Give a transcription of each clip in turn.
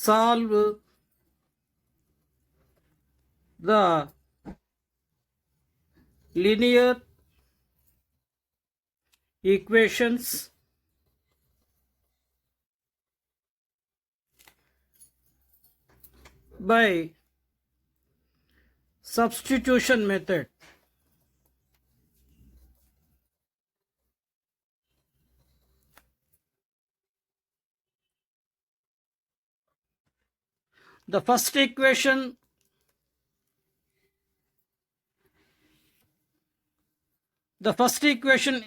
solve the linear equations by substitution method. The first equation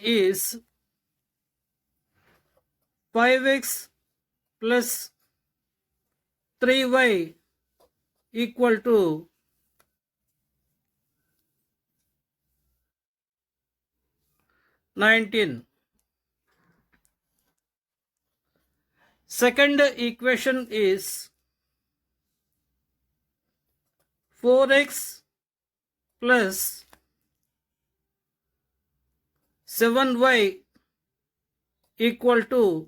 is 5x plus 3y equal to 19. Second equation is 4x plus 7y equal to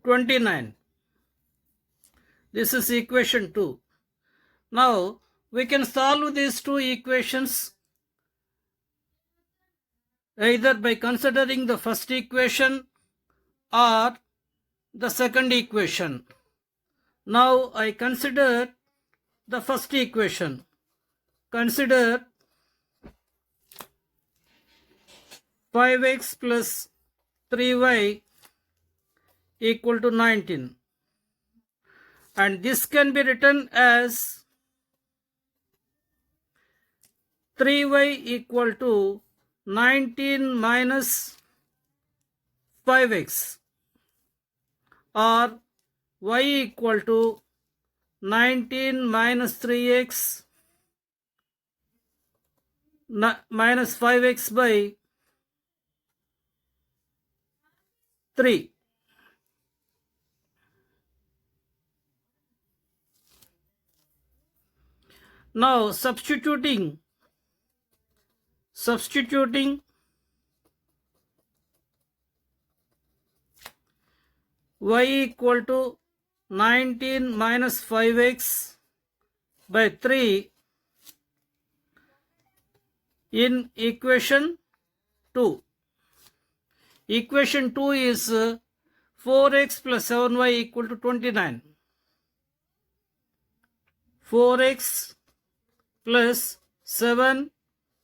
29. This is equation 2. Now we can solve these two equations either by considering the first equation or the second equation. Now I consider the first equation. Consider 5x plus 3y equal to 19. And this can be written as 3y equal to 19 minus 5x, or y equal to 19 minus 3x minus 5x by 3. Now substituting y equal to 19 minus 5x by 3 in equation 2. Equation 2 is 4x plus 7y equal to 29. 4x plus 7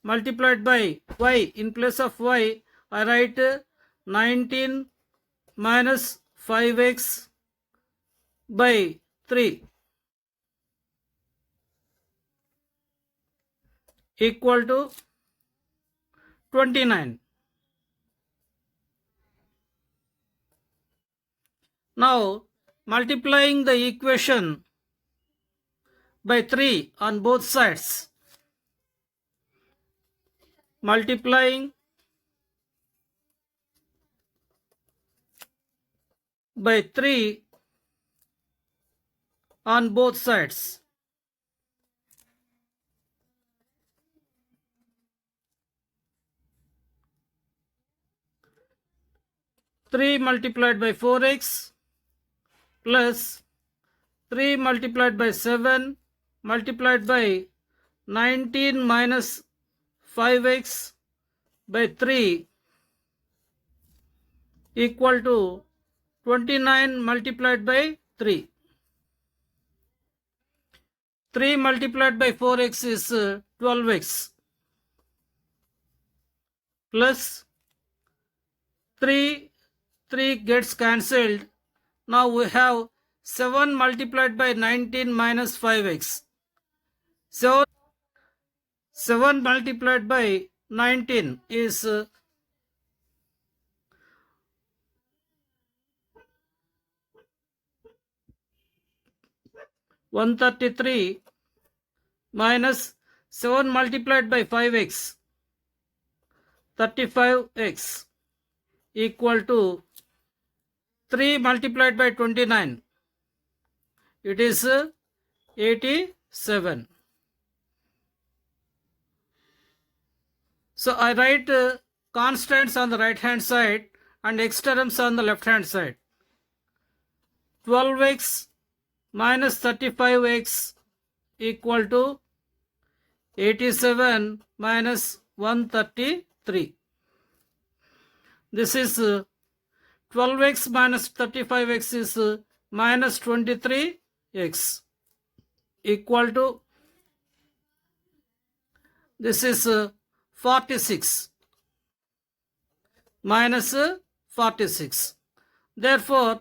multiplied by y. In place of y, I write 19 minus 5x by 3 equal to 29. Now multiplying the equation by 3 on both sides. Multiplying by 3 on both sides. Three multiplied by 4x plus 3 multiplied by 7 multiplied by 19 minus 5x by 3 equal to 29 multiplied by 3. 3 multiplied by 4x is 12x plus 3 gets cancelled. Now we have 7 multiplied by 19 minus 5x. 7 multiplied by 19 is 133 minus 7 multiplied by 5x, 35x equal to 3 multiplied by 29. It is 87. So I write constants on the right hand side and x terms on the left hand side. 12x minus 35x equal to 87 minus 133. This is 12x minus 35x is minus 23x equal to, this is 46 minus 46. Therefore,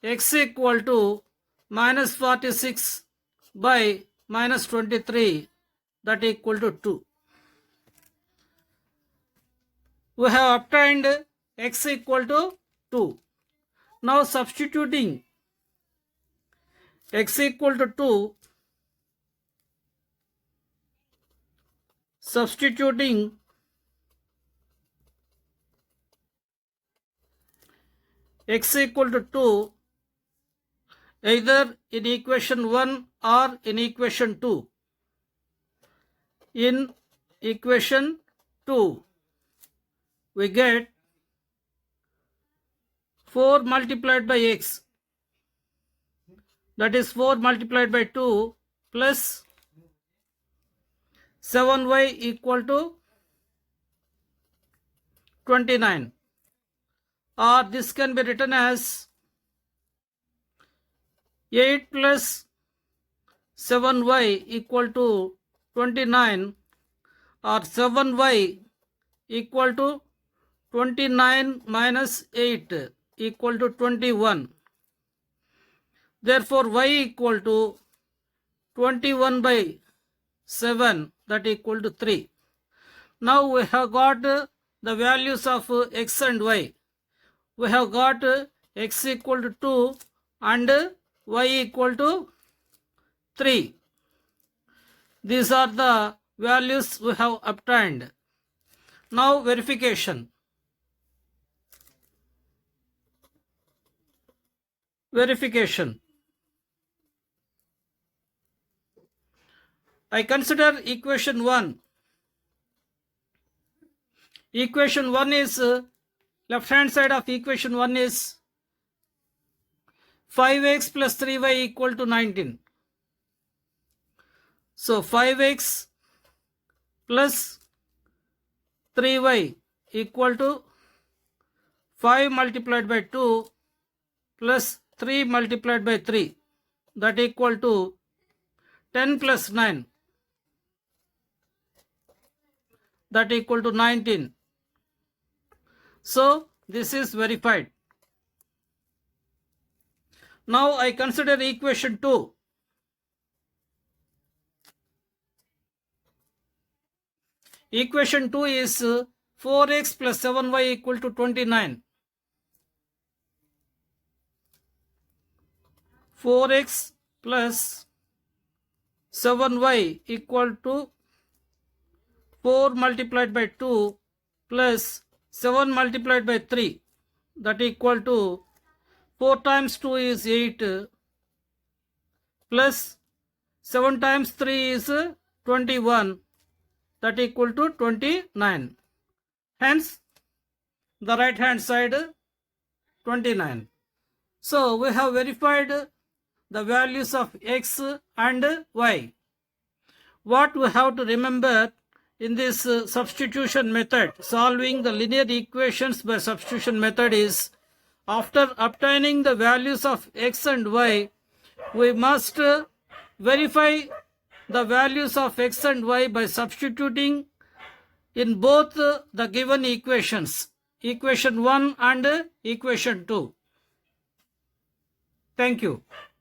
x equal to minus 46 by minus 23, that equal to 2. We have obtained x equal to 2. Now substituting x equal to 2, substituting x equal to 2 either in equation 1 or in equation 2. In equation 2, we get 4 multiplied by x, that is 4 multiplied by 2 plus 7y equal to 29, or this can be written as 8 plus 7y equal to 29, or 7y equal to 29 minus 8 equal to 21. Therefore, y equal to 21 by 7, that equal to 3. Now we have got the values of x and y. We have got x equal to 2 and y equal to 3. These are the values we have obtained. Now verification. Verification. I consider equation 1. Equation 1 is, left hand side of equation 1 is 5x plus 3y equal to 19. So 5x plus 3y equal to 5 multiplied by 2 plus 3 multiplied by 3, that equal to 10 plus 9, that equal to 19. So this is verified. Now I consider equation 2. Equation 2 is 4x plus 7y equal to 29. 4x plus 7y equal to 4 multiplied by 2 plus 7 multiplied by 3, that equal to 4 times 2 is 8 plus 7 times 3 is 21, that equal to 29. Hence, the right hand side 29. So we have verified the values of x and y. What we have to remember in this substitution method, solving the linear equations by substitution method, is after obtaining the values of x and y, we must verify the values of x and y by substituting in both the given equations, equation 1 and equation 2. Thank you.